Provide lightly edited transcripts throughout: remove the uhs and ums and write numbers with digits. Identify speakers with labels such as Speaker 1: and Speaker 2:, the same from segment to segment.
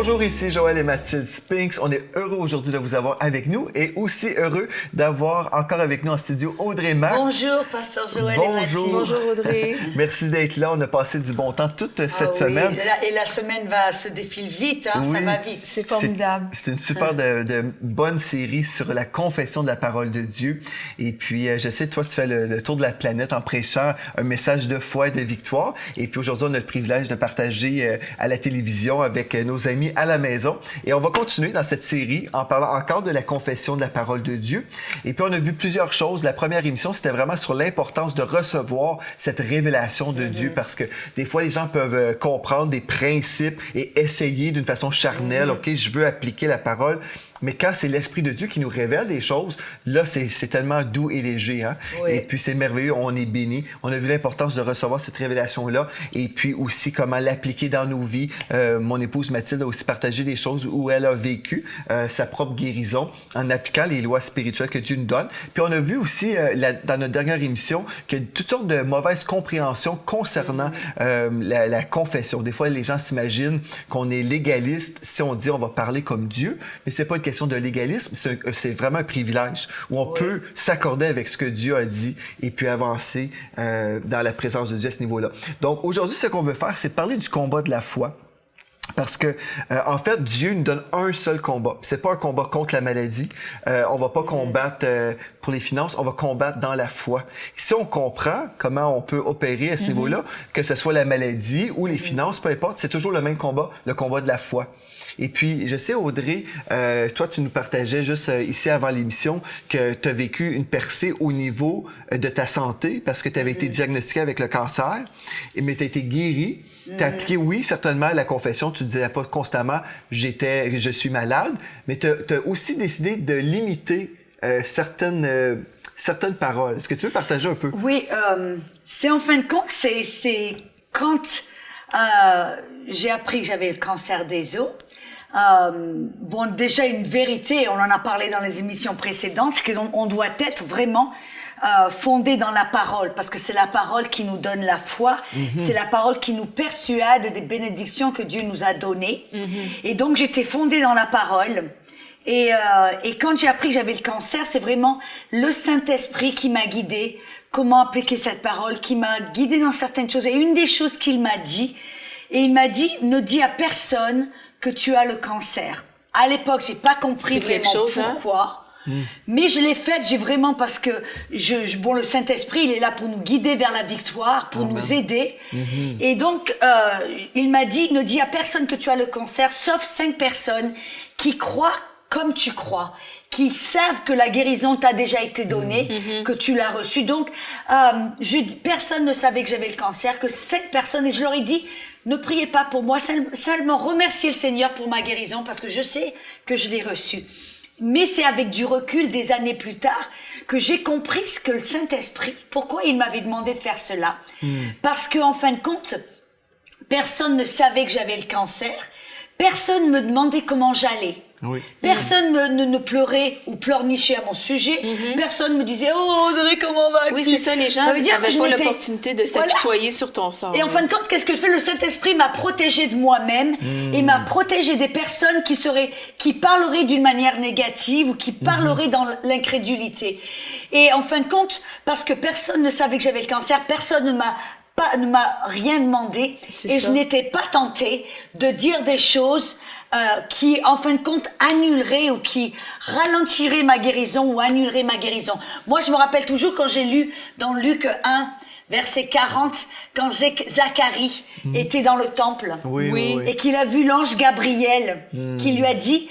Speaker 1: Bonjour, ici Joël et Mathilde Spinks. On est heureux aujourd'hui de vous avoir avec nous et aussi heureux d'avoir encore avec nous en studio Audrey Mac.
Speaker 2: Bonjour, Pasteur Joël
Speaker 1: Bonjour.
Speaker 2: et Mathilde.
Speaker 3: Bonjour Audrey.
Speaker 1: Merci d'être là. On a passé du bon temps toute cette semaine.
Speaker 2: Et la semaine se défile vite, hein,
Speaker 1: Oui.
Speaker 2: ça va vite.
Speaker 3: C'est formidable.
Speaker 1: C'est une super de bonne série sur la confession de la parole de Dieu. Et puis, je sais, toi, tu fais le tour de la planète en prêchant un message de foi et de victoire. Et puis aujourd'hui, on a le privilège de partager à la télévision avec nos amis à la maison. Et on va continuer dans cette série en parlant encore de la confession de la parole de Dieu. Et puis, on a vu plusieurs choses. La première émission, c'était vraiment sur l'importance de recevoir cette révélation de Dieu parce que des fois, les gens peuvent comprendre des principes et essayer d'une façon charnelle, OK, je veux appliquer la parole. Mais quand c'est l'Esprit de Dieu qui nous révèle des choses, là, c'est tellement doux et léger. Hein?
Speaker 2: Oui.
Speaker 1: Et puis, c'est merveilleux, on est béni. On a vu l'importance de recevoir cette révélation-là et puis aussi comment l'appliquer dans nos vies. Mon épouse Mathilde a aussi partagé des choses où elle a vécu sa propre guérison en appliquant les lois spirituelles que Dieu nous donne. Puis, on a vu aussi, dans notre dernière émission, qu'il y a toutes sortes de mauvaises compréhensions concernant la confession. Des fois, les gens s'imaginent qu'on est légaliste si on dit on va parler comme Dieu, mais c'est pas une question de légalisme, c'est vraiment un privilège où on peut s'accorder avec ce que Dieu a dit et puis avancer dans la présence de Dieu à ce niveau-là. Donc aujourd'hui, ce qu'on veut faire, c'est parler du combat de la foi. Parce que, en fait, Dieu nous donne un seul combat. C'est pas un combat contre la maladie. On va pas combattre pour les finances, on va combattre dans la foi. Si on comprend comment on peut opérer à ce niveau-là, que ce soit la maladie ou les finances, peu importe, c'est toujours le même combat, le combat de la foi. Et puis, je sais, Audrey, toi, tu nous partageais juste ici avant l'émission que tu as vécu une percée au niveau de ta santé parce que tu avais été diagnostiqué avec le cancer, mais tu as été guéri. Tu as appliqué, oui, certainement, la confession. Tu ne disais pas constamment « je suis malade », mais tu as aussi décidé de limiter certaines paroles. Est-ce que tu veux partager un peu?
Speaker 2: Oui, c'est en fin de compte, c'est quand j'ai appris que j'avais le cancer des os. Bon, déjà une vérité, on en a parlé dans les émissions précédentes, c'est qu'on doit être vraiment fondé dans la parole, parce que c'est la parole qui nous donne la foi, c'est la parole qui nous persuade des bénédictions que Dieu nous a données. Et donc j'étais fondée dans la parole. Et quand j'ai appris que j'avais le cancer, c'est vraiment le Saint-Esprit qui m'a guidée, comment appliquer cette parole, qui m'a guidée dans certaines choses. Et une des choses qu'il m'a dit, ne dis à personne que tu as le cancer. À l'époque, j'ai pas compris vraiment pourquoi. Mais je l'ai faite, j'ai vraiment, parce que le Saint-Esprit, il est là pour nous guider vers la victoire, pour nous aider. Et donc, il m'a dit, ne dis à personne que tu as le cancer, sauf 5 personnes qui croient comme tu crois, qui savent que la guérison t'a déjà été donnée, que tu l'as reçue. Donc, personne ne savait que j'avais le cancer, que 5 personnes, et je leur ai dit, ne priez pas pour moi, seulement remerciez le Seigneur pour ma guérison, parce que je sais que je l'ai reçue. Mais c'est avec du recul, des années plus tard, que j'ai compris ce que le Saint-Esprit, pourquoi il m'avait demandé de faire cela. Parce que, en fin de compte, personne ne savait que j'avais le cancer, personne ne me demandait comment j'allais. Oui. Personne ne pleurait ou pleurnichait à mon sujet. Personne me disait « Oh, Audrey, comment vas-tu »
Speaker 3: Oui, c'est ça, les gens n'avaient pas l'opportunité de s'apitoyer sur ton sort.
Speaker 2: Et en fin de compte, qu'est-ce que je fais? Le Saint-Esprit m'a protégée de moi-même et m'a protégée des personnes qui parleraient d'une manière négative ou qui parleraient dans l'incrédulité. Et en fin de compte, parce que personne ne savait que j'avais le cancer, personne ne m'a rien demandé et je n'étais pas tentée de dire des choses qui, en fin de compte, annuleraient ou qui ralentiraient ma guérison ou annuleraient ma guérison. Moi, je me rappelle toujours quand j'ai lu dans Luc 1, verset 40, quand Zacharie était dans le temple et qu'il a vu l'ange Gabriel qui lui a dit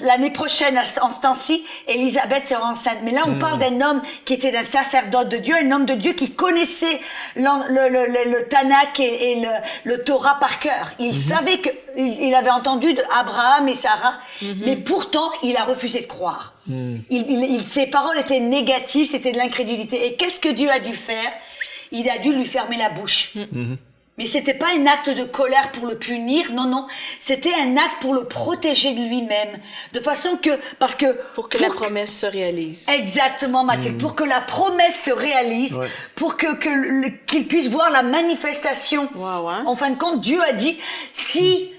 Speaker 2: l'année prochaine en ce temps-ci Élisabeth sera enceinte. Mais là on parle d'un homme qui était un sacerdote de Dieu, un homme de Dieu qui connaissait le Tanakh et le Torah par cœur. Il savait que il avait entendu d'Abraham et Sarah, mais pourtant il a refusé de croire. Ses paroles étaient négatives, c'était de l'incrédulité. Et qu'est-ce que Dieu a dû faire? Il a dû lui fermer la bouche. Mais c'était pas un acte de colère pour le punir, non, c'était un acte pour le protéger de lui-même, de façon que,
Speaker 3: pour que la promesse se réalise.
Speaker 2: Exactement, Mathilde, pour que la promesse se réalise, pour qu'il puisse voir la manifestation. En fin de compte, Dieu a dit, si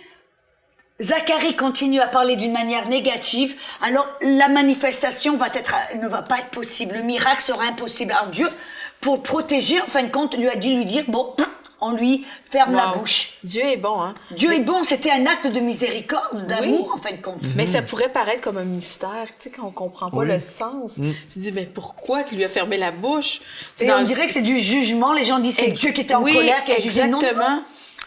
Speaker 2: Zacharie continue à parler d'une manière négative, alors la manifestation ne va pas être possible. Le miracle sera impossible. Alors Dieu, pour protéger, en fin de compte, lui a dit lui dire, bon, on lui ferme la bouche.
Speaker 3: Dieu est bon, hein?
Speaker 2: Dieu est bon, c'était un acte de miséricorde, d'amour, en fin de compte.
Speaker 3: Mais ça pourrait paraître comme un mystère, tu sais, quand on comprend pas le sens. Tu dis, mais pourquoi qu'il lui a fermé la bouche?
Speaker 2: Et on dirait que c'est du jugement, les gens disent c'est Dieu qui était en colère, qui a jugé.
Speaker 3: Exactement.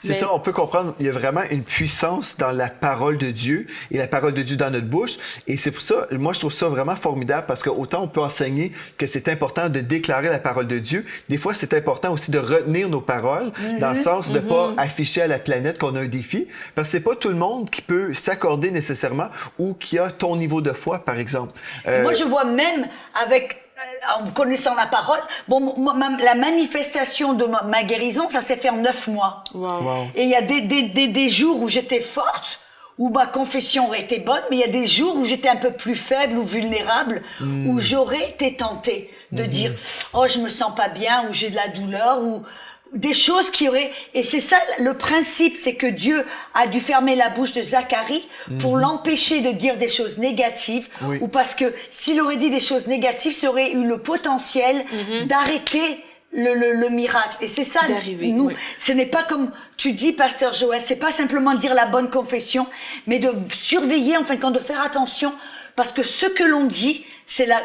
Speaker 1: C'est ça, on peut comprendre, il y a vraiment une puissance dans la parole de Dieu et la parole de Dieu dans notre bouche. Et c'est pour ça, moi, je trouve ça vraiment formidable parce que autant on peut enseigner que c'est important de déclarer la parole de Dieu, des fois, c'est important aussi de retenir nos paroles dans le sens de pas afficher à la planète qu'on a un défi parce que c'est pas tout le monde qui peut s'accorder nécessairement ou qui a ton niveau de foi, par exemple.
Speaker 2: Moi, je vois même en connaissant la parole, la manifestation de ma guérison, ça s'est fait en 9 mois.
Speaker 3: Wow.
Speaker 2: Et il y a des jours où j'étais forte, où ma confession aurait été bonne, mais il y a des jours où j'étais un peu plus faible ou vulnérable, où j'aurais été tentée de dire « Oh, je me sens pas bien » ou « J'ai de la douleur » ou des choses qui auraient... Et c'est ça, le principe, c'est que Dieu a dû fermer la bouche de Zacharie pour l'empêcher de dire des choses négatives, ou parce que s'il aurait dit des choses négatives, ça aurait eu le potentiel d'arrêter le miracle. Et c'est ça, nous, ce n'est pas comme tu dis, Pasteur Joël, c'est pas simplement dire la bonne confession, mais de surveiller, en fin de compte, de faire attention, parce que ce que l'on dit,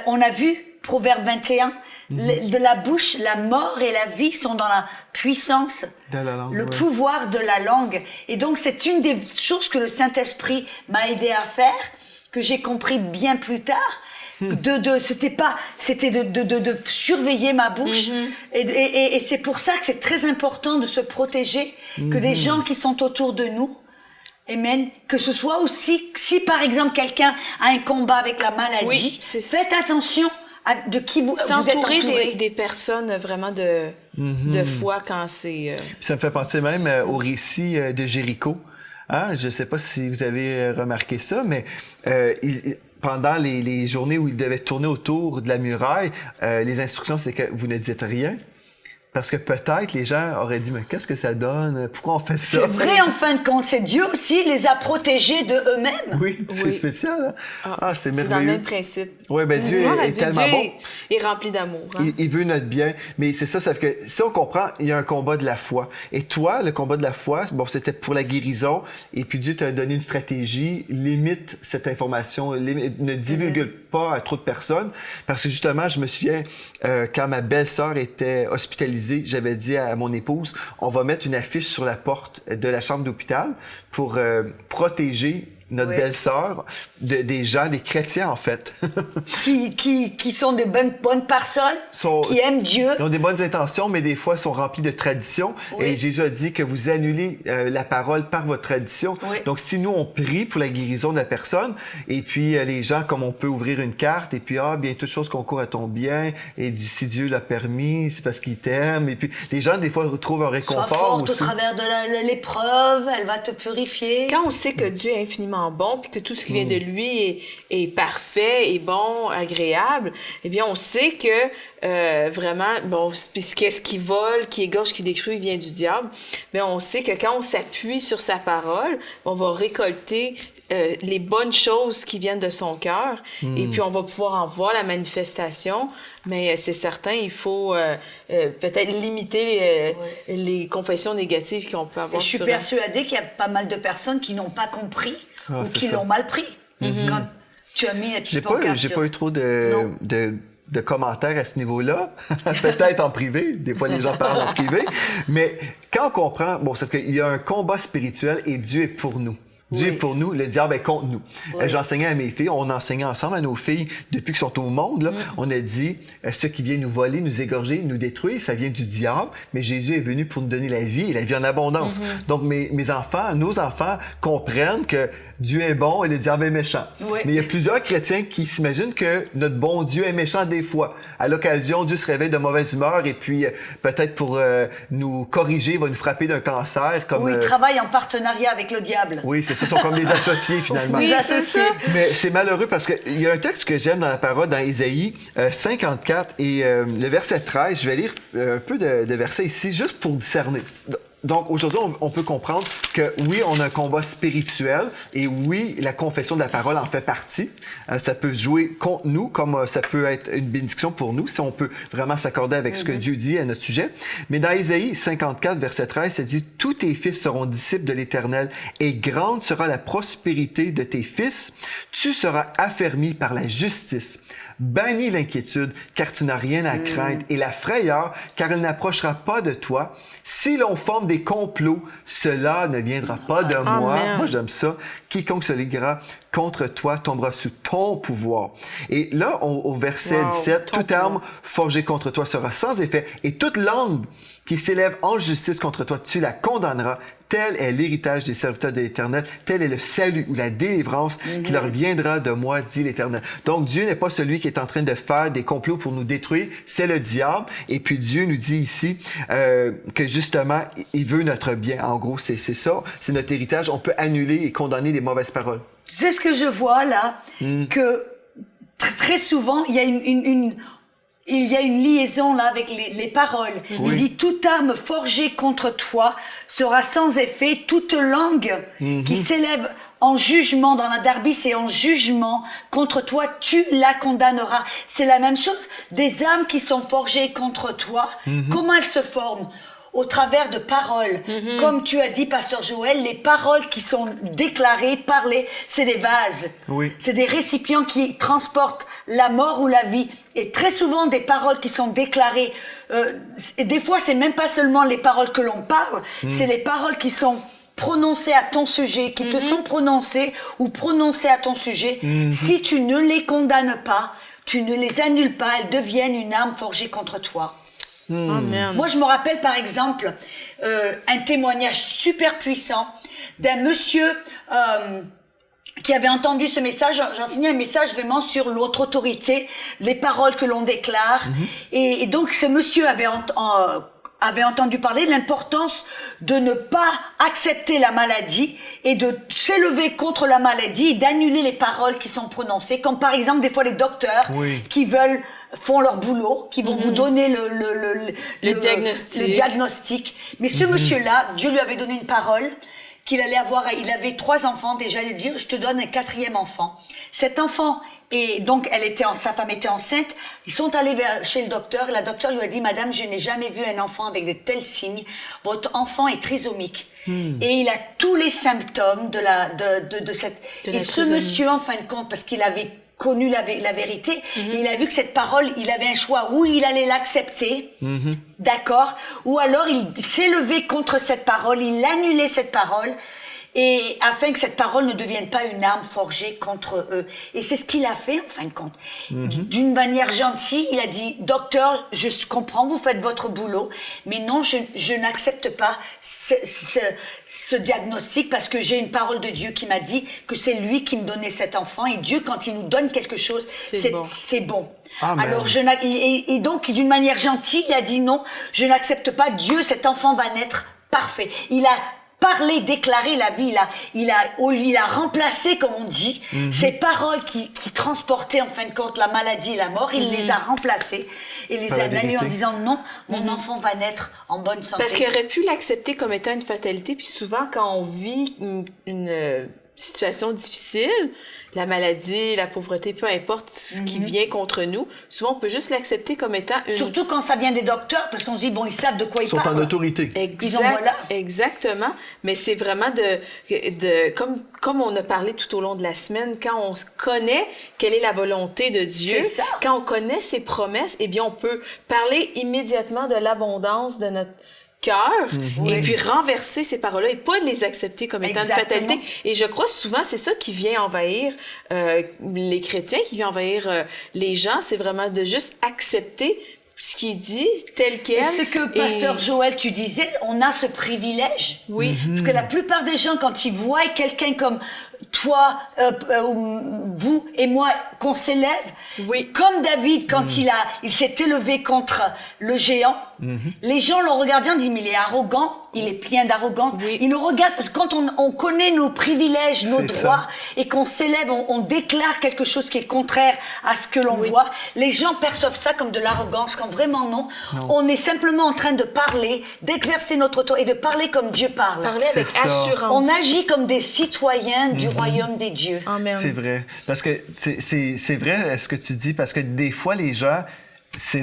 Speaker 2: on a vu, Proverbe 21, de la bouche, la mort et la vie sont dans la puissance,
Speaker 1: de la langue,
Speaker 2: le pouvoir de la langue. Et donc, c'est une des choses que le Saint-Esprit m'a aidé à faire, que j'ai compris bien plus tard. C'était de surveiller ma bouche. Et c'est pour ça que c'est très important de se protéger, que des gens qui sont autour de nous, amen, que ce soit aussi, si par exemple quelqu'un a un combat avec la maladie, faites attention de qui vous êtes entouré.
Speaker 3: Des personnes vraiment de foi quand c'est...
Speaker 1: Ça me fait penser même au récit de Jéricho. Hein? Je ne sais pas si vous avez remarqué ça, mais pendant les journées où il devait tourner autour de la muraille, les instructions, c'est que vous ne dites rien. Parce que peut-être les gens auraient dit, mais qu'est-ce que ça donne? Pourquoi on fait ça?
Speaker 2: C'est vrai, en fin de compte. C'est Dieu aussi les a protégés de eux-mêmes.
Speaker 1: Oui, c'est spécial. Hein? C'est merveilleux.
Speaker 3: C'est dans le même principe.
Speaker 1: Oui, ben Dieu est tellement bon.
Speaker 3: Il est rempli d'amour. Hein?
Speaker 1: Il veut notre bien. Mais c'est ça fait que si on comprend, il y a un combat de la foi. Et toi, le combat de la foi, c'était pour la guérison. Et puis Dieu t'a donné une stratégie. Limite cette information. Ne divulgue pas à trop de personnes. Parce que justement, je me souviens, quand ma belle-sœur était hospitalisée, j'avais dit à mon épouse, on va mettre une affiche sur la porte de la chambre d'hôpital pour protéger notre belle-sœur des gens, des chrétiens en fait.
Speaker 2: qui sont de bonnes personnes, qui aiment Dieu.
Speaker 1: Ils ont des bonnes intentions, mais des fois sont remplis de traditions. Et Jésus a dit que vous annulez la parole par votre tradition. Donc si nous on prie pour la guérison de la personne, et puis les gens, comme on peut ouvrir une carte, et puis bien toute chose concourt à ton bien, et si Dieu l'a permis, c'est parce qu'il t'aime. Et puis les gens des fois retrouvent un réconfort.
Speaker 2: Sois forte
Speaker 1: aussi.
Speaker 2: au travers de l'épreuve, elle va te purifier.
Speaker 3: Quand on sait que Dieu est infiniment bon, puis que tout ce qui vient de lui est parfait, est bon, agréable, eh bien, on sait que vraiment, puis qu'est-ce qui vole, qui égorge, qui détruit, vient du diable. Mais on sait que quand on s'appuie sur sa parole, on va récolter les bonnes choses qui viennent de son cœur, et puis on va pouvoir en voir la manifestation. Mais c'est certain, il faut peut-être limiter les confessions négatives qu'on peut avoir.
Speaker 2: Et je suis persuadée qu'il y a pas mal de personnes qui n'ont pas compris ou qui l'ont mal pris. Quand tu as mis
Speaker 1: J'ai pas eu trop de commentaires à ce niveau-là. Peut-être en privé. Des fois, les gens parlent en privé. Mais quand on comprend, c'est qu'il y a un combat spirituel et Dieu est pour nous. Dieu est pour nous, le diable est contre nous. J'enseignais à mes filles, on enseignait ensemble à nos filles depuis qu'ils sont au monde. Là, on a dit, ceux qui viennent nous voler, nous égorger, nous détruire, ça vient du diable, mais Jésus est venu pour nous donner la vie et la vie en abondance. Donc mes enfants, nos enfants comprennent que Dieu est bon et le diable est méchant. Mais il y a plusieurs chrétiens qui s'imaginent que notre bon Dieu est méchant des fois. À l'occasion, Dieu se réveille de mauvaise humeur et puis peut-être pour nous corriger, il va nous frapper d'un cancer. Comme,
Speaker 2: il travaille en partenariat avec le diable.
Speaker 1: Oui, c'est ça, ils sont comme des associés finalement.
Speaker 2: Oui, associés.
Speaker 1: Mais c'est malheureux parce qu'il y a un texte que j'aime dans la parole, dans Ésaïe 54 et le verset 13. Je vais lire un peu de versets ici, juste pour discerner. Donc, aujourd'hui, on peut comprendre que oui, on a un combat spirituel et oui, la confession de la parole en fait partie. Ça peut jouer contre nous comme ça peut être une bénédiction pour nous si on peut vraiment s'accorder avec ce que Dieu dit à notre sujet. Mais dans Ésaïe 54, verset 13, ça dit « Tous tes fils seront disciples de l'Éternel et grande sera la prospérité de tes fils. Tu seras affermi par la justice. Bannis l'inquiétude, car tu n'as rien à craindre, et la frayeur, car elle n'approchera pas de toi. Si l'on forme des complots, cela ne viendra pas de moi. » Moi, j'aime ça. « Quiconque se liguera contre toi tombera sous ton pouvoir. » Et là, au verset 17, « Toute arme forgée contre toi sera sans effet, et toute langue qui s'élève en justice contre toi, tu la condamneras. Tel est l'héritage des serviteurs de l'Éternel. Tel est le salut ou la délivrance qui leur viendra de moi, dit l'Éternel. » Donc, Dieu n'est pas celui qui est en train de faire des complots pour nous détruire. C'est le diable. Et puis, Dieu nous dit ici que justement, il veut notre bien. En gros, c'est ça. C'est notre héritage. On peut annuler et condamner les mauvaises paroles.
Speaker 2: Tu sais ce que je vois là? Que très souvent, il y a il y a une liaison là avec les paroles. Il dit « Toute arme forgée contre toi sera sans effet, toute langue qui s'élève en jugement, dans la Darby, c'est en jugement contre toi, tu la condamneras. » C'est la même chose, des armes qui sont forgées contre toi, comment elles se forment? Au travers de paroles. Comme tu as dit, Pasteur Joël, les paroles qui sont déclarées, parlées, c'est des vases. Oui. C'est des récipients qui transportent la mort ou la vie. Et très souvent, des paroles qui sont déclarées, et des fois, c'est même pas seulement les paroles que l'on parle, c'est les paroles qui sont prononcées à ton sujet, qui te sont prononcées ou prononcées à ton sujet. Si tu ne les condamnes pas, tu ne les annules pas, elles deviennent une arme forgée contre toi. Moi, je me rappelle par exemple un témoignage super puissant d'un monsieur qui avait entendu ce message. J'enseignais un message vraiment sur l'autre autorité, les paroles que l'on déclare. Et donc, ce monsieur avait entendu parler de l'importance de ne pas accepter la maladie et de s'élever contre la maladie et d'annuler les paroles qui sont prononcées, comme par exemple des fois les docteurs qui font leur boulot, qui vont vous donner le diagnostic. Mais ce monsieur-là, Dieu lui avait donné une parole qu'il allait avoir, il avait 3 enfants déjà, il a dit, je te donne un 4e enfant. Cet enfant, et donc sa femme était enceinte, ils sont allés chez le docteur, et la docteur lui a dit, madame, je n'ai jamais vu un enfant avec de tels signes, votre enfant est trisomique. Et il a tous les symptômes de cette... Et ce monsieur, en fin de compte, parce qu'il avait connu la vérité, il a vu que cette parole, il avait un choix, où il allait l'accepter, d'accord, ou alors il s'élevait contre cette parole, il annulait cette parole, et afin que cette parole ne devienne pas une arme forgée contre eux. Et c'est ce qu'il a fait, en fin de compte. D'une manière gentille, il a dit, docteur, je comprends, vous faites votre boulot, mais non, je n'accepte pas ce diagnostic parce que j'ai une parole de Dieu qui m'a dit que c'est lui qui me donnait cet enfant. Et Dieu, quand il nous donne quelque chose, c'est bon. Amen. Alors, et donc, d'une manière gentille, il a dit non, je n'accepte pas. Dieu, cet enfant va naître parfait. Il a parler, déclarer la vie, il a remplacé, comme on dit, ces paroles qui transportaient en fin de compte la maladie et la mort, il les a remplacées et les a annullées en disant non, mon enfant va naître en bonne santé.
Speaker 3: Parce qu'il aurait pu l'accepter comme étant une fatalité, puis souvent quand on vit une situation difficile, la maladie, la pauvreté, peu importe ce qui vient contre nous, souvent on peut juste l'accepter comme étant une...
Speaker 2: Surtout quand ça vient des docteurs, parce qu'on se dit, bon, ils savent de quoi ils parlent.
Speaker 1: Ils sont en autorité.
Speaker 3: Exactement. Mais c'est vraiment comme on a parlé tout au long de la semaine, quand on connaît quelle est la volonté de Dieu, quand on connaît ses promesses, eh bien, on peut parler immédiatement de l'abondance de notre cœur et puis renverser ces paroles-là et pas de les accepter comme étant une fatalité. Et je crois souvent c'est ça qui vient envahir les chrétiens, qui vient envahir les gens, c'est vraiment de juste accepter ce qui est dit tel quel.
Speaker 2: Et ce que Pasteur Joël, tu disais, on a ce privilège.
Speaker 3: Oui.
Speaker 2: Parce que la plupart des gens, quand ils voient quelqu'un comme toi, vous et moi, qu'on s'élève.
Speaker 3: Oui.
Speaker 2: Comme David, quand il s'est élevé contre le géant, les gens l'ont regardé, on dit, mais il est arrogant, il est plein d'arrogance.
Speaker 3: Oui.
Speaker 2: Ils nous regardent, parce que quand on connaît nos privilèges, nos
Speaker 1: C'est
Speaker 2: droits,
Speaker 1: ça.
Speaker 2: et qu'on s'élève, on déclare quelque chose qui est contraire à ce que l'on voit, les gens perçoivent ça comme de l'arrogance, quand vraiment non. On est simplement en train de parler, d'exercer notre autorité, et de parler comme Dieu parle.
Speaker 3: Parler avec
Speaker 1: ça.
Speaker 3: assurance.
Speaker 2: On agit comme des citoyens du royaume des dieux.
Speaker 3: Amen.
Speaker 1: C'est vrai. Parce que c'est vrai ce que tu dis, parce que des fois, les gens, c'est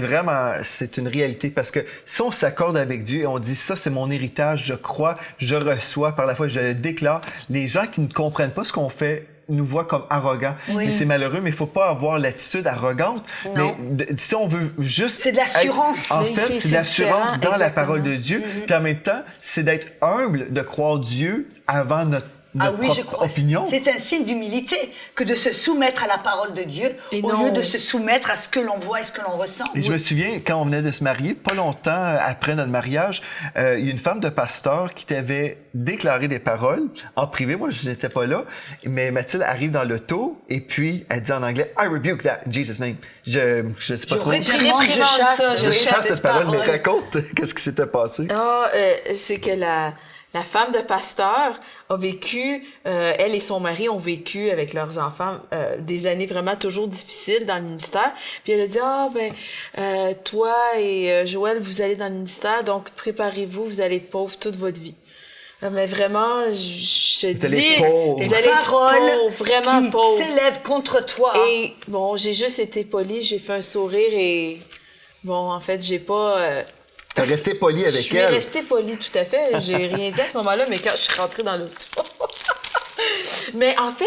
Speaker 1: une réalité. Parce que si on s'accorde avec Dieu et on dit ça, c'est mon héritage, je crois, je reçois, par la foi, je le déclare, les gens qui ne comprennent pas ce qu'on fait nous voient comme arrogants.
Speaker 2: Oui.
Speaker 1: Mais c'est malheureux, mais il faut pas avoir l'attitude arrogante.
Speaker 2: Non.
Speaker 1: Mais si on veut juste...
Speaker 2: C'est de l'assurance.
Speaker 1: En
Speaker 3: Oui,
Speaker 1: fait, c'est
Speaker 3: c'est
Speaker 1: de l'assurance
Speaker 3: différent,
Speaker 1: dans la
Speaker 3: exactement.
Speaker 1: parole de Dieu. Puis en même temps, c'est d'être humble, de croire Dieu avant notre
Speaker 2: Je
Speaker 1: propre
Speaker 2: crois.
Speaker 1: opinion.
Speaker 2: C'est un signe d'humilité que de se soumettre à la parole de Dieu
Speaker 3: Et
Speaker 2: au
Speaker 3: non.
Speaker 2: lieu de se soumettre à ce que l'on voit et ce que l'on ressent.
Speaker 1: Et je me souviens, quand on venait de se marier, pas longtemps après notre mariage, il y a une femme de pasteur qui t'avait déclaré des paroles en privé. Moi, je n'étais pas là. Mais Mathilde arrive dans l'auto et puis elle dit en anglais « I rebuke that in Jesus' name ». Je sais pas
Speaker 2: Je
Speaker 1: trop.
Speaker 2: réprimande, je
Speaker 3: réprimande
Speaker 2: chasse,
Speaker 3: ça,
Speaker 1: Je chasse cette parole, mais
Speaker 2: parole.
Speaker 1: raconte qu'est-ce qui s'était passé.
Speaker 3: C'est que la femme de pasteur a vécu, elle et son mari ont vécu avec leurs enfants des années vraiment toujours difficiles dans le ministère. Puis elle a dit, toi et Joël, vous allez dans le ministère, donc préparez-vous, vous allez être pauvres toute votre vie. Mais vraiment, je
Speaker 1: Vous allez
Speaker 3: dis,
Speaker 1: être pauvres.
Speaker 3: vous allez être pauvres, vraiment
Speaker 2: qui
Speaker 3: pauvres.
Speaker 2: s'élève contre toi.
Speaker 3: Et bon, j'ai juste été polie, j'ai fait un sourire et bon, en fait, j'ai pas...
Speaker 1: T'as resté poli avec
Speaker 3: je suis
Speaker 1: elle.
Speaker 3: restée polie, tout à fait. J'ai rien dit à ce moment-là, mais quand je suis rentrée dans l'auto. Mais en fait,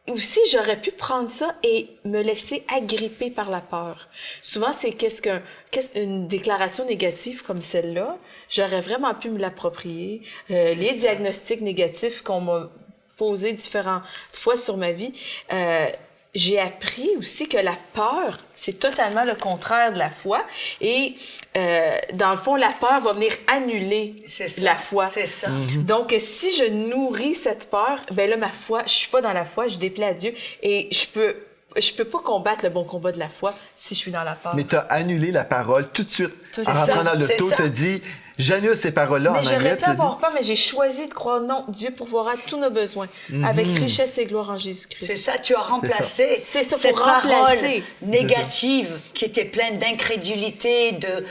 Speaker 3: aussi, j'aurais pu prendre ça et me laisser agripper par la peur. Souvent, c'est une déclaration négative comme celle-là, j'aurais vraiment pu me l'approprier. Les diagnostics négatifs qu'on m'a posés différentes fois sur ma vie, j'ai appris aussi que la peur, c'est totalement le contraire de la foi. Et dans le fond, la peur va venir annuler
Speaker 2: C'est ça.
Speaker 3: la foi.
Speaker 2: C'est ça.
Speaker 3: Donc, si je nourris cette peur, ben là, ma foi, je suis pas dans la foi, je déplais à Dieu. Et je peux pas combattre le bon combat de la foi si je suis dans la peur.
Speaker 1: Mais t'as annulé la parole tout de suite.
Speaker 3: Tout
Speaker 1: En
Speaker 3: à
Speaker 1: rentrant
Speaker 3: fait.
Speaker 1: dans l'auto,
Speaker 2: C'est ça.
Speaker 1: t'as dit « J'annule ces paroles-là » en
Speaker 3: Mais
Speaker 1: anglais.
Speaker 3: j'aurais
Speaker 1: Tu
Speaker 3: pu
Speaker 1: as dit.
Speaker 3: avoir peur, mais j'ai choisi de croire, non, Dieu pourvoira tous nos besoins, avec richesse et gloire en Jésus-Christ.
Speaker 2: C'est ça, tu as remplacé
Speaker 3: C'est ça, faut
Speaker 2: cette parole
Speaker 3: remplacer.
Speaker 2: négative qui était pleine d'incrédulité, de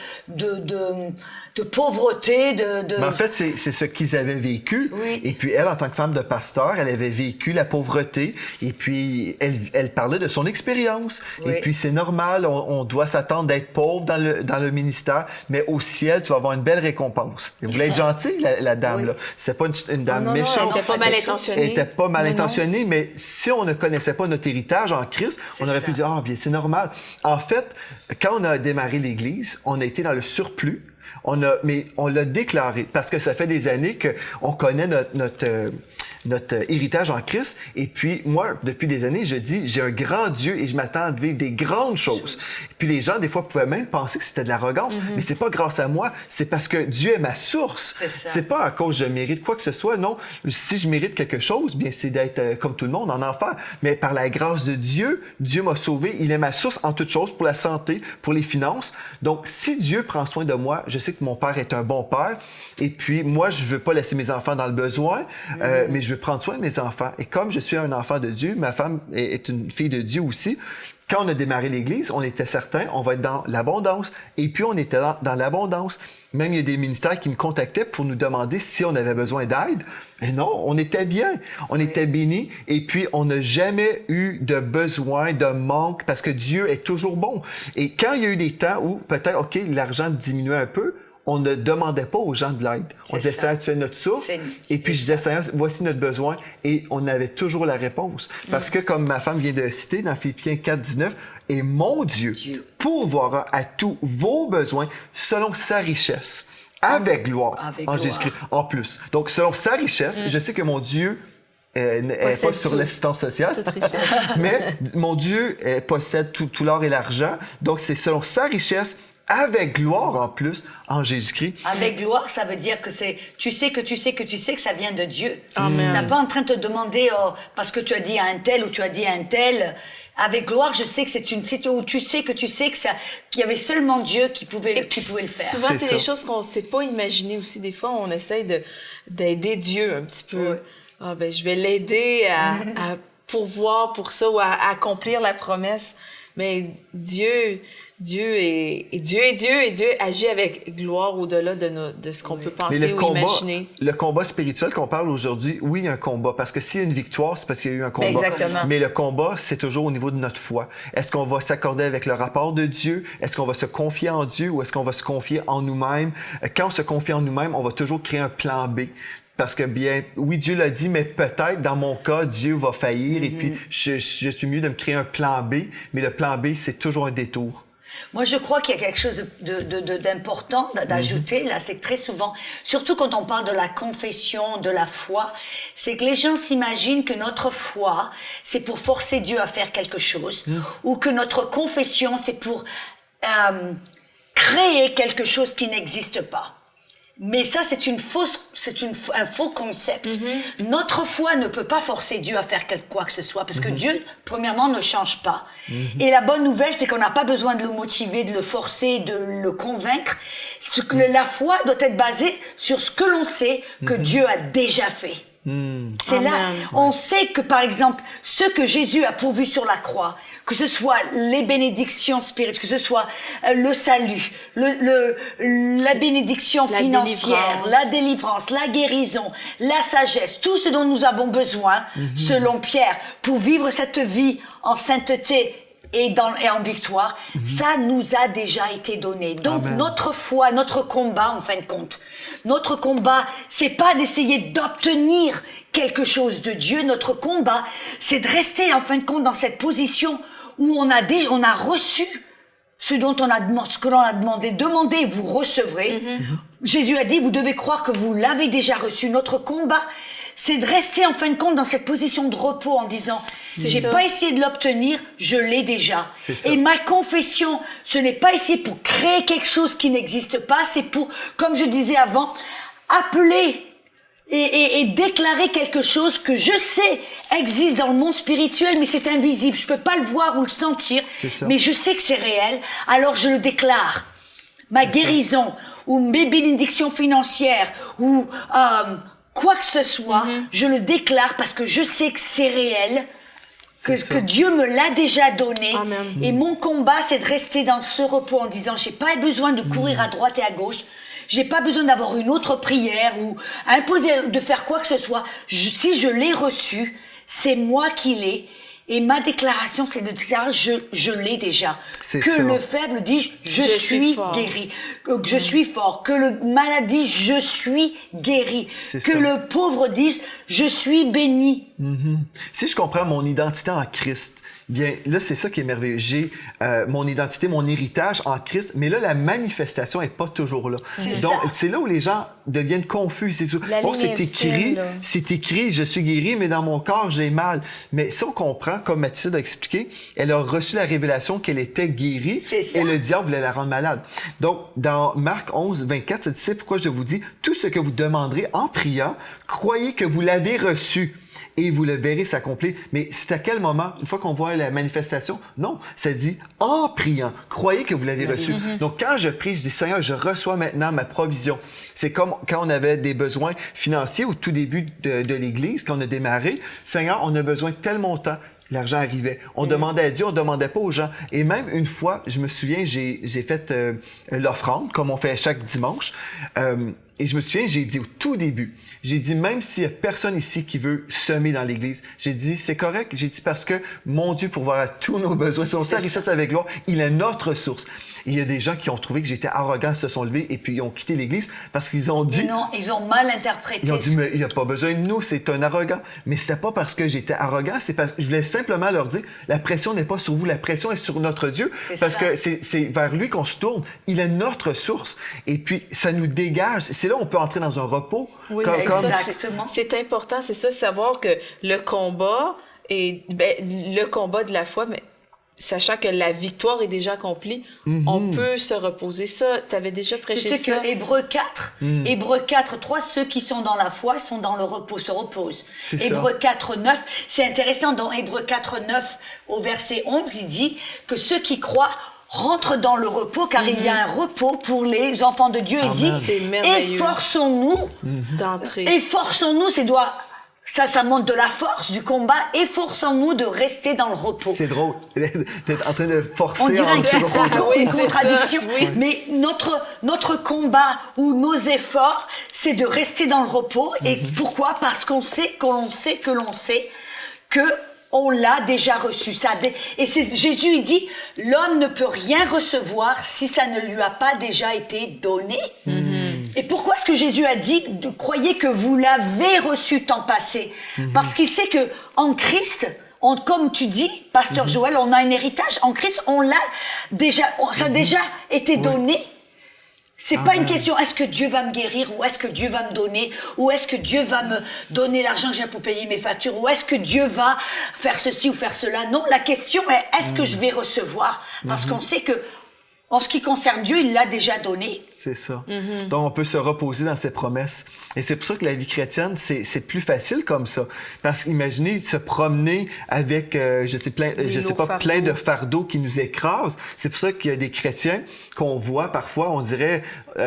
Speaker 2: pauvreté,
Speaker 1: Mais en fait, c'est ce qu'ils avaient vécu.
Speaker 2: Oui.
Speaker 1: Et puis, elle, en tant que femme de pasteur, elle avait vécu la pauvreté. Et puis, elle parlait de son expérience.
Speaker 2: Oui.
Speaker 1: Et puis, c'est normal, on doit s'attendre d'être pauvre dans le ministère. Mais au ciel, tu vas avoir une belle récompense. Elle voulait être gentille, la dame,
Speaker 2: Oui.
Speaker 1: là. C'est pas une dame
Speaker 3: Non, non,
Speaker 1: méchante.
Speaker 3: elle était pas mal intentionnée.
Speaker 1: Elle était pas mal
Speaker 3: Non, non.
Speaker 1: intentionnée, mais si on ne connaissait pas notre héritage en Christ,
Speaker 2: C'est
Speaker 1: on aurait
Speaker 2: ça.
Speaker 1: pu dire, ah, bien, c'est normal. En fait, quand on a démarré l'Église, on a été dans le surplus. Mais on l'a déclaré parce que ça fait des années qu'on connaît notre héritage en Christ. Et puis, moi, depuis des années, je dis, j'ai un grand Dieu et je m'attends à vivre des grandes choses. Puis les gens, des fois, pouvaient même penser que c'était de l'arrogance. Mais c'est pas grâce à moi, c'est parce que Dieu est ma source.
Speaker 2: C'est ça.
Speaker 1: C'est pas à cause que je mérite quoi que ce soit. Non, si je mérite quelque chose, bien, c'est d'être comme tout le monde en enfer. Mais par la grâce de Dieu, Dieu m'a sauvé. Il est ma source en toutes choses pour la santé, pour les finances. Donc, si Dieu prend soin de moi, je sais que mon père est un bon père. Et puis, moi, je veux pas laisser mes enfants dans le besoin, mais je veux prendre soin de mes enfants. Et comme je suis un enfant de Dieu, ma femme est une fille de Dieu aussi. Quand on a démarré l'Église, on était certain, on va être dans l'abondance. Et puis, on était dans l'abondance. Même, il y a des ministères qui me contactaient pour nous demander si on avait besoin d'aide. Et non, on était bien. On était bénis. Et puis, on n'a jamais eu de besoin, de manque, parce que Dieu est toujours bon. Et quand il y a eu des temps où, peut-être, OK, l'argent diminuait un peu, on ne demandait pas aux gens de l'aide. On disait, Seigneur, tu es notre source. Et puis, je disais, Seigneur, voici notre besoin. Et on avait toujours la réponse. Parce que, comme ma femme vient de citer dans Philippiens 4, 19, et mon Dieu pourvoira à tous vos besoins selon sa richesse, avec gloire,
Speaker 2: Avec
Speaker 1: en
Speaker 2: gloire.
Speaker 1: Jésus-Christ, en plus. Donc, selon sa richesse, je sais que mon Dieu n'est pas
Speaker 3: Possède
Speaker 1: sur
Speaker 3: tout.
Speaker 1: l'assistance sociale,
Speaker 3: Toute richesse.
Speaker 1: mais mon Dieu possède tout l'or et l'argent. Donc, c'est selon sa richesse, avec gloire en plus en Jésus-Christ.
Speaker 2: Avec gloire, ça veut dire que tu sais que ça vient de Dieu.
Speaker 3: Amen.
Speaker 2: T'es pas en train de te demander, parce que tu as dit à un tel ou tu as dit à un tel. Avec gloire, je sais que c'est une situation où tu sais que qu'il y avait seulement Dieu qui pouvait le faire.
Speaker 3: Souvent,
Speaker 1: C'est
Speaker 3: c'est
Speaker 1: ça.
Speaker 3: des choses qu'on ne sait pas imaginer aussi. Des fois, on essaye d'aider Dieu un petit peu.
Speaker 2: Oui.
Speaker 3: Ah, ben, je vais l'aider à pourvoir pour ça ou à accomplir la promesse. Mais Dieu agit avec gloire au-delà de ce qu'on peut
Speaker 1: Mais
Speaker 3: penser ou imaginer.
Speaker 1: le combat spirituel qu'on parle aujourd'hui, oui, il y a un combat. Parce que s'il y a une victoire, c'est parce qu'il y a eu un combat.
Speaker 3: Exactement.
Speaker 1: Mais le combat, c'est toujours au niveau de notre foi. Est-ce qu'on va s'accorder avec le rapport de Dieu? Est-ce qu'on va se confier en Dieu ou est-ce qu'on va se confier en nous-mêmes? Quand on se confie en nous-mêmes, on va toujours créer un plan B. Parce que bien, oui, Dieu l'a dit, mais peut-être, dans mon cas, Dieu va faillir et puis je suis mieux de me créer un plan B. Mais le plan B, c'est toujours un détour.
Speaker 2: Moi, je crois qu'il y a quelque chose d'important d'ajouter, là, c'est que très souvent, surtout quand on parle de la confession, de la foi, c'est que les gens s'imaginent que notre foi, c'est pour forcer Dieu à faire quelque chose, ou que notre confession, c'est pour créer quelque chose qui n'existe pas. Mais ça, c'est un faux concept. Notre foi ne peut pas forcer Dieu à faire quoi que ce soit, parce que Dieu, premièrement, ne change pas. Et la bonne nouvelle, c'est qu'on n'a pas besoin de le motiver, de le forcer, de le convaincre. La foi doit être basée sur ce que l'on sait que Dieu a déjà fait. C'est
Speaker 3: Amen.
Speaker 2: là, on sait que par exemple, ce que Jésus a pourvu sur la croix, que ce soit les bénédictions spirituelles, que ce soit le salut, la bénédiction financière, la délivrance, la guérison, la sagesse, tout ce dont nous avons besoin, selon Pierre, pour vivre cette vie en sainteté et en victoire, ça nous a déjà été donné. Donc,
Speaker 1: Amen.
Speaker 2: notre foi, notre combat, en fin de compte, notre combat, c'est pas d'essayer d'obtenir quelque chose de Dieu. Notre combat, c'est de rester, en fin de compte, dans cette position où on a reçu ce que l'on a demandé. Demandez, vous recevrez. Jésus a dit, vous devez croire que vous l'avez déjà reçu. Notre combat, c'est de rester en fin de compte dans cette position de repos en disant, j'ai pas essayé de l'obtenir, je l'ai déjà. Et ma confession, ce n'est pas essayer pour créer quelque chose qui n'existe pas, c'est pour, comme je disais avant, appeler et déclarer quelque chose que je sais existe dans le monde spirituel, mais c'est invisible. Je peux pas le voir ou le sentir, mais je sais que c'est réel, alors je le déclare. Ma guérison, ou mes bénédictions financières, ou quoi que ce soit, je le déclare parce que je sais que c'est réel, que Dieu me l'a déjà donné.
Speaker 3: Amen.
Speaker 2: Et mon combat, c'est de rester dans ce repos en disant, j'ai pas besoin de courir à droite et à gauche. J'ai pas besoin d'avoir une autre prière ou imposer de faire quoi que ce soit. Si je l'ai reçu, c'est moi qui l'ai. Et ma déclaration, c'est de dire, je l'ai déjà. Que le faible dise, je suis guéri. Que je suis fort. Que le malade dise, je suis guéri. Que le pauvre dise, je suis béni.
Speaker 1: Si je comprends mon identité en Christ, bien là, c'est ça qui est merveilleux. J'ai mon identité, mon héritage en Christ, mais là, la manifestation n'est pas toujours là. Donc, c'est là où les gens deviennent confus. C'est écrit, je suis guéri, mais dans mon corps, j'ai mal. Mais si on comprend, comme Mathilde a expliqué, elle a reçu la révélation qu'elle était guérie et le diable voulait la rendre malade. Donc, dans Marc 11, 24, ça dit, c'est pourquoi je vous dis, tout ce que vous demanderez en priant, croyez que vous l'avez reçu. Et vous le verrez s'accomplir. Mais c'est à quel moment, une fois qu'on voit la manifestation? Non, ça dit en priant. Croyez que vous l'avez reçu. Donc, quand je prie, je dis, Seigneur, je reçois maintenant ma provision. C'est comme quand on avait des besoins financiers au tout début de l'Église, quand on a démarré. Seigneur, on a besoin de tel montant. L'argent arrivait. On demandait à Dieu, on demandait pas aux gens. Et même une fois, je me souviens, j'ai fait l'offrande, comme on fait chaque dimanche. Et je me souviens, j'ai dit au tout début, j'ai dit, même s'il y a personne ici qui veut semer dans l'Église, j'ai dit, c'est correct. J'ai dit, parce que mon Dieu pourvoira à tous nos besoins. Son sa richesse avec gloire, il est notre source. Et il y a des gens qui ont trouvé que j'étais arrogant, se sont levés et puis ils ont quitté l'Église parce qu'ils ont dit...
Speaker 2: Non, ils ont mal interprété.
Speaker 1: Ils ont dit, mais il n'y a pas besoin de nous, c'est un arrogant. Mais c'était pas parce que j'étais arrogant, c'est parce que je voulais simplement leur dire, la pression n'est pas sur vous, la pression est sur notre Dieu. Parce que c'est vers lui qu'on se tourne. Il est notre source. Et puis, ça nous dégage. C'est là où on peut entrer dans un repos.
Speaker 3: Oui, exactement. C'est important, c'est ça, savoir que le combat, le combat de la foi, mais sachant que la victoire est déjà accomplie, on peut se reposer. Ça, tu avais déjà prêché ça.
Speaker 2: C'est ce que Hébreux 4, Hébreux 4, 3, ceux qui sont dans la foi sont dans le repos, se reposent. Hébreux 4, 9, c'est intéressant, dans Hébreux 4, 9, au verset 11, il dit que ceux qui croient rentrent dans le repos, car il y a un repos pour les enfants de Dieu. Il dit,
Speaker 3: c'est merveilleux.
Speaker 2: efforçons-nous
Speaker 3: D'entrer.
Speaker 2: Efforçons-nous, ça montre de la force, du combat. Efforçons-nous de rester dans le repos.
Speaker 1: C'est drôle d'être en train de forcer
Speaker 2: On dirait
Speaker 1: en se reposant.
Speaker 3: Oui,
Speaker 2: une
Speaker 3: c'est
Speaker 2: contradiction,
Speaker 3: ça, oui.
Speaker 2: mais notre combat ou nos efforts, c'est de rester dans le repos. Et pourquoi? Parce qu'on sait que l'on sait que on l'a déjà reçu. Et Jésus, il dit, l'homme ne peut rien recevoir si ça ne lui a pas déjà été donné. Et pourquoi est-ce que Jésus a dit, croyez que vous l'avez reçu temps passé? Parce qu'il sait que en Christ, comme tu dis, Pasteur Joël, on a un héritage. En Christ, on l'a déjà, ça a déjà été donné. C'est pas une question, est-ce que Dieu va me guérir, ou est-ce que Dieu va me donner, ou est-ce que Dieu va me donner l'argent que j'ai pour payer mes factures, ou est-ce que Dieu va faire ceci ou faire cela. Non, la question est, est-ce que je vais recevoir? Parce qu'on sait que, en ce qui concerne Dieu, il l'a déjà donné.
Speaker 1: C'est ça. Donc, on peut se reposer dans ses promesses. Et c'est pour ça que la vie chrétienne, c'est plus facile comme ça. Parce qu'imaginez se promener avec, plein de fardeaux qui nous écrasent. C'est pour ça qu'il y a des chrétiens qu'on voit parfois, on dirait,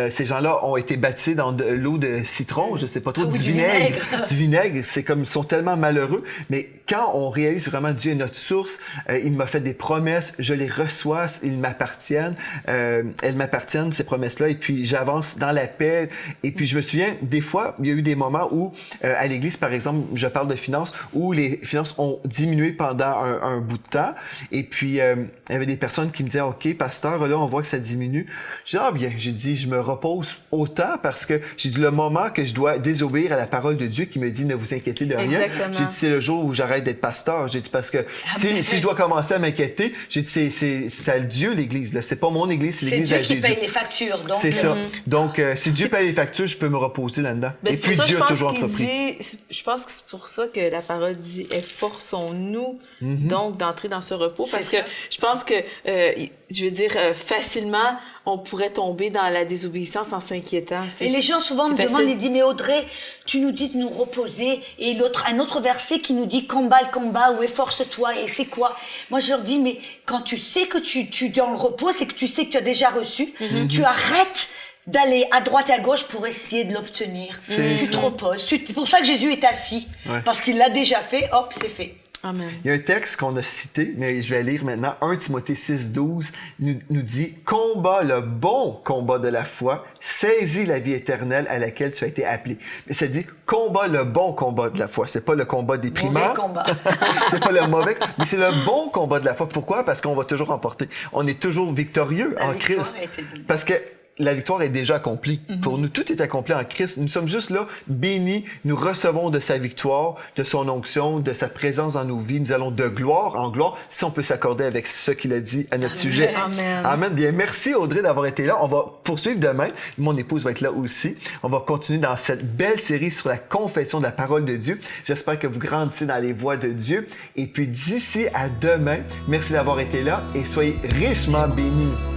Speaker 1: ces gens-là ont été baptisés dans de l'eau de citron, je sais pas trop, du vinaigre. Du vinaigre. C'est comme, ils sont tellement malheureux. Mais quand on réalise vraiment Dieu est notre source, il m'a fait des promesses, je les reçois, ils m'appartiennent, elles m'appartiennent, ces promesses-là. Et puis j'avance dans la paix. Et puis je me souviens, des fois, il y a eu des moments où, à l'église, par exemple, je parle de finances, où les finances ont diminué pendant un bout de temps. Et puis, il y avait des personnes qui me disaient, OK, pasteur, là, on voit que ça diminue. Je dis, ah bien, j'ai dit, je me repose autant parce que j'ai dit, le moment que je dois désobéir à la parole de Dieu qui me dit, ne vous inquiétez de rien.
Speaker 3: Exactement.
Speaker 1: J'ai dit, c'est le jour où j'arrête d'être pasteur. J'ai dit, parce que si je dois commencer à m'inquiéter, j'ai dit, c'est à Dieu, l'église, là. C'est pas mon église, c'est l'église à Jésus.
Speaker 2: C'est Dieu qui paye les factures, donc.
Speaker 1: C'est ça. Donc, si Dieu paye les factures, je peux me reposer là-dedans.
Speaker 3: Ben,
Speaker 1: et puis, Dieu a toujours entrepris.
Speaker 3: Je pense que c'est pour ça que la parole dit, efforçons-nous donc d'entrer dans ce repos. Parce que je pense que, je veux dire, facilement, on pourrait tomber dans la désobéissance en s'inquiétant.
Speaker 2: Et les gens souvent me demandent, ils disent, mais Audrey, tu nous dis de nous reposer. Et un autre verset qui nous dit, combat le combat ou efforce-toi. Et c'est quoi? Moi, je leur dis, mais quand tu sais que tu es dans le repos, c'est que tu sais que tu as déjà reçu. Tu arrêtes d'aller à droite et à gauche pour essayer de l'obtenir. Tu te reposes. C'est pour ça que Jésus est assis. Ouais. Parce qu'il l'a déjà fait, hop, c'est fait.
Speaker 3: Amen.
Speaker 1: Il y a un texte qu'on a cité, mais je vais lire maintenant. 1 Timothée 6, 12 nous dit « Combat le bon combat de la foi, saisis la vie éternelle à laquelle tu as été appelé. » Mais ça dit « Combat le bon combat de la foi ». C'est pas le combat déprimant.
Speaker 2: Mauvais combat.
Speaker 1: C'est pas le mauvais, mais c'est le bon combat de la foi. Pourquoi? Parce qu'on va toujours remporter. On est toujours victorieux en Christ. Parce que la victoire est déjà accomplie. Pour nous, tout est accompli en Christ. Nous sommes juste là, bénis. Nous recevons de sa victoire, de son onction, de sa présence dans nos vies. Nous allons de gloire en gloire, si on peut s'accorder avec ce qu'il a dit à notre sujet.
Speaker 3: Amen.
Speaker 1: Amen. Bien, merci Audrey d'avoir été là. On va poursuivre demain. Mon épouse va être là aussi. On va continuer dans cette belle série sur la confession de la parole de Dieu. J'espère que vous grandissez dans les voies de Dieu. Et puis d'ici à demain, merci d'avoir été là et soyez richement bénis.